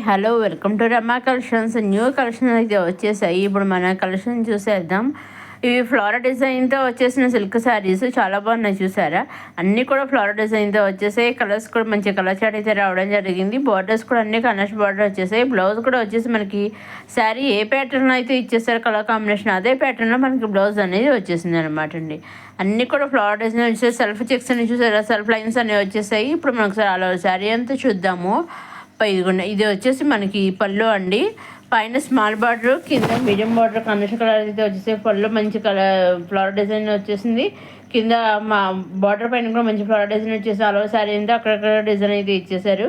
Hello, welcome to Rama collections. New collection అయితే వచ్చేసాయి. ఇప్పుడు మన కలెక్షన్ చూసేద్దాం. ఇవి ఫ్లోరల్ డిజైన్తో వచ్చేసిన సిల్క్ శారీస్ చాలా బాగున్నాయి, చూసారా? అన్నీ కూడా ఫ్లోరల్ డిజైన్తో వచ్చేసాయి. కలర్స్ కూడా మంచి కలర్ చాట్ అయితే రావడం జరిగింది. బార్డర్స్ కూడా అన్ని కనెక్ట్ బార్డర్ వచ్చేసాయి. బ్లౌజ్ కూడా వచ్చేసి మనకి శారీ ఏ ప్యాటర్న్ అయితే ఇచ్చేసారు కలర్ కాంబినేషన్, అదే ప్యాటర్న్లో మనకి బ్లౌజ్ అనేది వచ్చేసింది అనమాట అండి. అన్నీ కూడా ఫ్లోరల్ డిజైన్ వచ్చేసి సెల్ఫ్ చెక్స్ అని చూసారా, సెల్ఫ్ లైన్స్ అనేవి వచ్చేసాయి. ఇప్పుడు మనకు అలా శారీ అంతా చూద్దాము. ఇదిగోండి, ఇది వచ్చేసి మనకి పళ్ళు అండి. పైన స్మాల్ బార్డర్, కింద మీడియం బార్డర్ కాంబినేషన్ కలర్ అయితే వచ్చేసి పళ్ళు మంచి కలర్ ఫ్లవర్ డిజైన్ వచ్చేసింది. కింద మా బార్డర్ పైన కూడా మంచి ఫ్లవర్ డిజైన్ వచ్చేసి అలవ శారీ అంతా అక్కడక్కడ డిజైన్ అయితే ఇచ్చేసారు.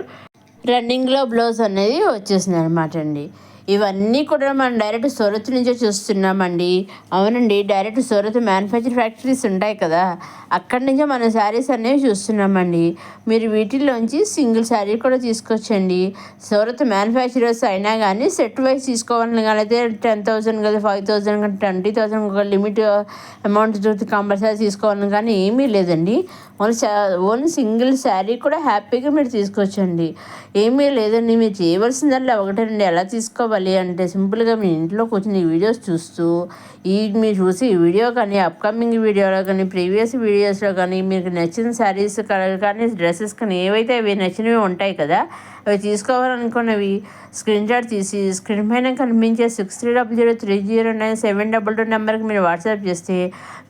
రన్నింగ్లో బ్లౌజ్ అనేది వచ్చేసింది అనమాట అండి. ఇవన్నీ కూడా మనం డైరెక్ట్ సూరత్ నుంచే చూస్తున్నామండి. అవునండి, డైరెక్ట్ సూరత్ మ్యానుఫ్యాక్చర్ ఫ్యాక్టరీస్ ఉంటాయి కదా, అక్కడి నుంచే మన శారీస్ అనేవి చూస్తున్నామండి. మీరు వీటిల్లోంచి సింగిల్ శారీ కూడా తీసుకొచ్చండి. సూరత్ మ్యానుఫ్యాక్చరర్స్ అయినా కానీ సెట్ వైజ్ తీసుకోవాలని కానీ అయితే 10,000 కదా, 5,000 కానీ 20,000 ఒక లిమిట్ అమౌంట్ కంపల్సరీ తీసుకోవాలని కానీ ఏమీ లేదండి. ఓన్లీ సింగిల్ శారీ కూడా హ్యాపీగా మీరు తీసుకోవచ్చండి. ఏమీ లేదండి, మీరు చేయవలసిందల్లా ఒకటేనండి. ఎలా తీసుకోవాలి అంటే సింపుల్గా మీ ఇంట్లో కూర్చొని వీడియోస్ చూస్తూ మీరు చూసి ఈ వీడియో కానీ అప్కమింగ్ వీడియోలో కానీ ప్రీవియస్ వీడియోస్లో కానీ మీకు నచ్చిన శారీస్ కానీ డ్రెస్సెస్ కానీ ఏవైతే అవి నచ్చినవి ఉంటాయి కదా, అవి తీసుకోవాలనుకున్నవి స్క్రీన్ షాట్ తీసి స్క్రీన్ పైన కనిపించే 6300309722 నెంబర్కి మీరు వాట్సాప్ చేస్తే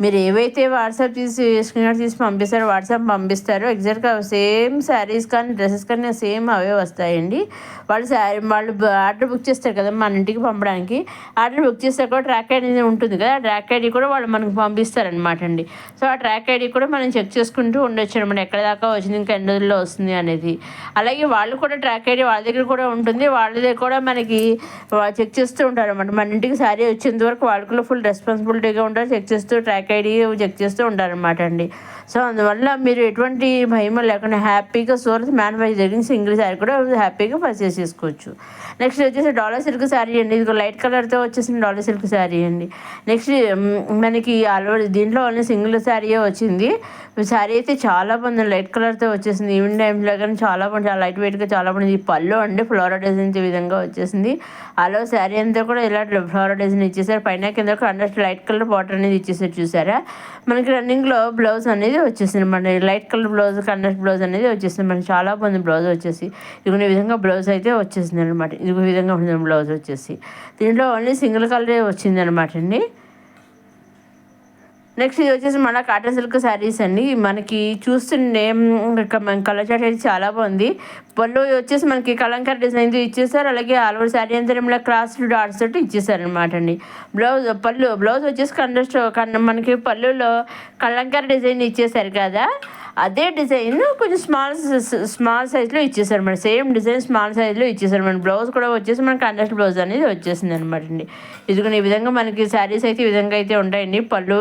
మీరు ఏవైతే వాట్సాప్ తీసి స్క్రీన్ షాట్ తీసి పంపిస్తారో వాట్సాప్ పంపిస్తారో ఎగ్జాక్ట్గా సేమ్ శారీస్ కానీ డ్రెస్సెస్ కానీ సేమ్ అవే వస్తాయండి. వాళ్ళు ఆర్డర్ బుక్ చేస్తారు కదా మన ఇంటికి పంపడానికి, ఆర్డర్ బుక్ చేస్తే కూడా ట్రాక్ ఐడి ఉంటుంది కదా, ఆ ట్రాక్ ఐడి కూడా వాళ్ళు మనకు పంపిస్తారనమాట అండి. సో ఆ ట్రాక్ ఐడి కూడా మనం చెక్ చేసుకుంటూ ఉండొచ్చు అనమాట, ఎక్కడ దాకా వచ్చింది, ఇంకా ఎన్ని రోజుల్లో వస్తుంది అనేది. అలాగే వాళ్ళు కూడా ట్రాక్ ఐడి వాళ్ళ దగ్గర కూడా ఉంటుంది, వాళ్ళది కూడా మనకి చెక్ చేస్తూ ఉంటారు అనమాట. మన ఇంటికి శారీ వచ్చేంత వరకు వాళ్ళు కూడా ఫుల్ రెస్పాన్సిబిలిటీగా ఉంటారు, చెక్ చేస్తూ ట్రాక్ ఐడి చెక్ చేస్తూ ఉంటారనమాట అండి. సో అందువల్ల మీరు ఎటువంటి భయం లేకుండా హ్యాపీగా సూరత్ మ్యానుఫ్యాక్చర్ జరిగిన సింగిల్ శారీ కూడా హ్యాపీగా పర్చేస్ చేసుకోవచ్చు. నెక్స్ట్ వచ్చేసి డాలర్ సిల్క్ శారీ అండి. ఇది లైట్ కలర్తో వచ్చేసిన డాలర్ సిల్క్ శారీ అండి. నెక్స్ట్ మనకి దీంట్లో ఓన్లీ సింగిల్ శారీయే వచ్చింది. శారీ అయితే చాలా బాగుంది, లైట్ కలర్తో వచ్చేసింది. ఈవినింగ్ టైంలో కానీ చాలా బాగుంది, చాలా లైట్ వెయిట్గా చాలా బాగుంది. ఈ పళ్ళు అండి ఫ్లోరల్ డిజైన్ ఈ విధంగా వచ్చేసింది. అలా శారీ అంతా కూడా ఇలా ఫ్లోరల్ డిజైన్ ఇచ్చేసారు. పైన కింద అండర్ లైట్ కలర్ బార్డర్ అనేది ఇచ్చేసారు, చూసారా? మనకి రన్నింగ్లో బ్లౌజ్ అనేది వచ్చేసింది, మన లైట్ కలర్ బ్లౌజ్ కండస్ట్ బ్లౌజ్ అనేది వచ్చేసింది. మనకి చాలా బాగుంది బ్లౌజ్ వచ్చేసి. ఇది విధంగా బ్లౌజ్ అయితే వచ్చేసింది అనమాట. ఇది విధంగా ఉంటుంది బ్లౌజ్ వచ్చేసి. దీంట్లో ఓన్లీ సింగిల్ కలరే వచ్చింది అనమాట అండి. నెక్స్ట్ ఇది వచ్చేసి మన కాటన్ సిల్క్ శారీస్ అండి. మనకి చూస్తుండే కలర్ చాట్ అయితే చాలా బాగుంది. పళ్ళు వచ్చేసి మనకి కలంకారీ డిజైన్తో ఇచ్చేసారు. అలాగే ఆల్ ఓవర్ శారీ అంతా క్రాస్ డాట్స్ తోటి ఇచ్చేసారు అనమాట అండి. బ్లౌజ్ వచ్చేసి మనకి పళ్ళులో కలంకారీ డిజైన్ ఇచ్చేసారు కదా, అదే డిజైన్ కొంచెం స్మాల్ సైజ్లో ఇచ్చేసారు మన, సేమ్ డిజైన్ స్మాల్ సైజ్లో ఇచ్చేసారు మన. బ్లౌజ్ కూడా వచ్చేసి మన కాంట్రాస్ట్ బ్లౌజ్ అనేది వచ్చేసింది అనమాట అండి. ఇదిగో ఈ విధంగా మనకి శారీస్ అయితే ఈ విధంగా అయితే ఉంటాయండి. పళ్ళు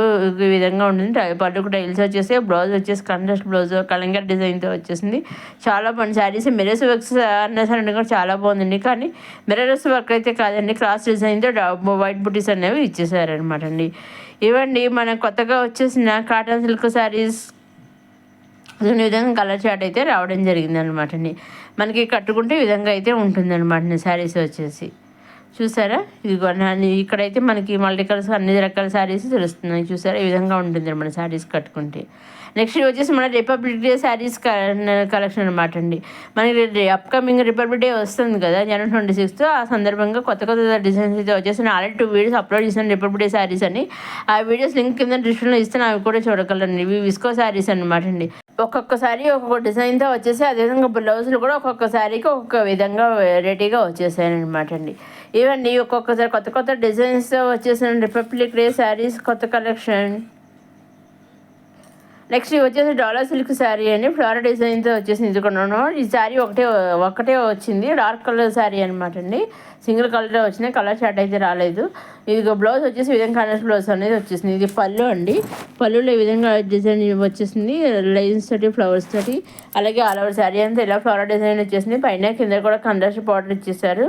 ఈ విధంగా ఉంటుంది, పళ్ళుకు టైల్స్ వచ్చేసి, బ్లౌజ్ వచ్చేసి కాంట్రాస్ట్ బ్లౌజ్ కలంకారీ డిజైన్తో వచ్చేసింది. చాలా బాగుంది శారీస్. మిర్రర్స్ వర్క్స్ అన్నసరండి కూడా చాలా బాగుందండి, కానీ మిర్రర్స్ వర్క్ అయితే కాదండి, క్రాస్ డిజైన్తో వైట్ బుటీస్ అనేవి ఇచ్చేసారనమాట అండి. ఇవ్వండి మన కొత్తగా వచ్చేసిన కాటన్ సిల్క్ శారీస్. ఈ విధంగా కలర్ చాట్ అయితే రావడం జరిగింది అనమాట అండి. మనకి కట్టుకుంటే ఈ విధంగా అయితే ఉంటుందన్నమాట అండి శారీస్ వచ్చేసి. చూసారా? ఇదిగో ఇక్కడైతే మనకి మల్టీ కలర్స్ అన్ని రకాల శారీస్ తెలుస్తున్నాయి, చూసారా? ఈ విధంగా ఉంటుంది మన శారీస్ కట్టుకుంటే. నెక్స్ట్ వచ్చేసి మన రిపబ్లిక్ డే శారీస్ కలెక్షన్ అనమాట అండి. మనకి అప్కమింగ్ రిపబ్లిక్ డే వస్తుంది కదా, జనవరి 26th. ఆ సందర్భంగా కొత్త డిజైన్స్ అయితే వచ్చేసి ఆల్రెడీ 2 వీడియోస్ అప్లోడ్ చేశాను రిపబ్లిక్ డే శారీస్ అని. ఆ వీడియోస్ లింక్ కింద డిస్క్రిప్షన్లో ఇస్తాను, అవి కూడా చూడగలరండి. ఇవి విస్కో శారీస్ అనమాట అండి. ఒక్కొక్క శారీ ఒక్కొక్క డిజైన్తో వచ్చేసి, అదేవిధంగా బ్లౌజులు కూడా ఒక్కొక్క శారీకి ఒక్కొక్క విధంగా వెరైటీగా వచ్చేసాయి అనమాట అండి. ఇవన్నీ ఒక్కొక్కసారి కొత్త డిజైన్స్తో వచ్చేసిన రిపబ్లిక్ డే శారీస్ కొత్త కలెక్షన్. నెక్స్ట్ వచ్చేసి డాలర్ సిల్క్ శారీ అండి, ఫ్లోరల్ డిజైన్తో వచ్చేసింది. ఇదిగోను ఈ శారీ ఒకటే వచ్చింది, డార్క్ కలర్ శారీ అనమాట అండి. సింగిల్ కలరే వచ్చినాయి, కలర్ షార్ట్ అయితే రాలేదు. ఇది బ్లౌజ్ వచ్చేసి ఈ విధంగా కలర్ బ్లౌజ్ అనేది వచ్చేసింది. ఇది పళ్ళు అండి. పళ్ళులో ఈ విధంగా డిజైన్ వచ్చేసింది, లైన్స్ తోటి ఫ్లవర్స్ తోటి. అలాగే ఆల్ ఓవర్ శారీ అంతా ఇలా ఫ్లవర్ డిజైన్ వచ్చేసింది. పైన కింద కూడా కండస్ట్ బార్డర్ ఇచ్చేసారు.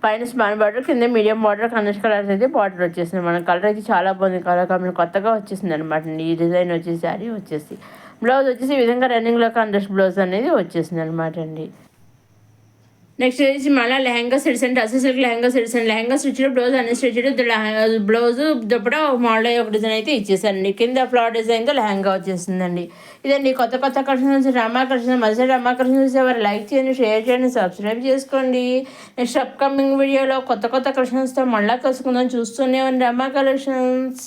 పైన స్మాల్ బార్డర్, కింద మీడియం బార్డర్, కండస్ట్ కలర్స్ అయితే బార్డర్ వచ్చేసింది. మన కలర్ అయితే చాలా బాగుంది, కలర్ కాంబినేషన్ కొత్తగా వచ్చేసింది అనమాట అండి. ఈ డిజైన్ వచ్చేసి శారీ వచ్చేసి బ్లౌజ్ వచ్చేసి ఈ విధంగా రన్నింగ్లో కండస్ట్ బ్లౌజ్ అనేది వచ్చేసింది అనమాట అండి. నెక్స్ట్ వచ్చేసి మళ్ళీ లెహంగా సెట్స్ అండ్ అసలు silk lehenga sets and lehenga stitched blouse unstitched blouse dupatta model ఒక డిజైన్ అయితే ఇచ్చేసారండి. కింద ఫ్లవర్ డిజైన్తో లెహంగా వచ్చేసిందండి. ఇదండి కొత్త కొత్త కలెక్షన్స్ రామా కలెక్షన్. మధ్య రామా కలెక్షన్స్ ఎవరు లైక్ చేయండి, షేర్ చేయండి, సబ్స్క్రైబ్ చేసుకోండి. నెక్స్ట్ అప్కమింగ్ వీడియోలో కొత్త కొత్త కలెక్షన్స్తో మళ్ళీ కలుసుకుందాం. చూస్తూనే ఉంది రామా కలెక్షన్స్.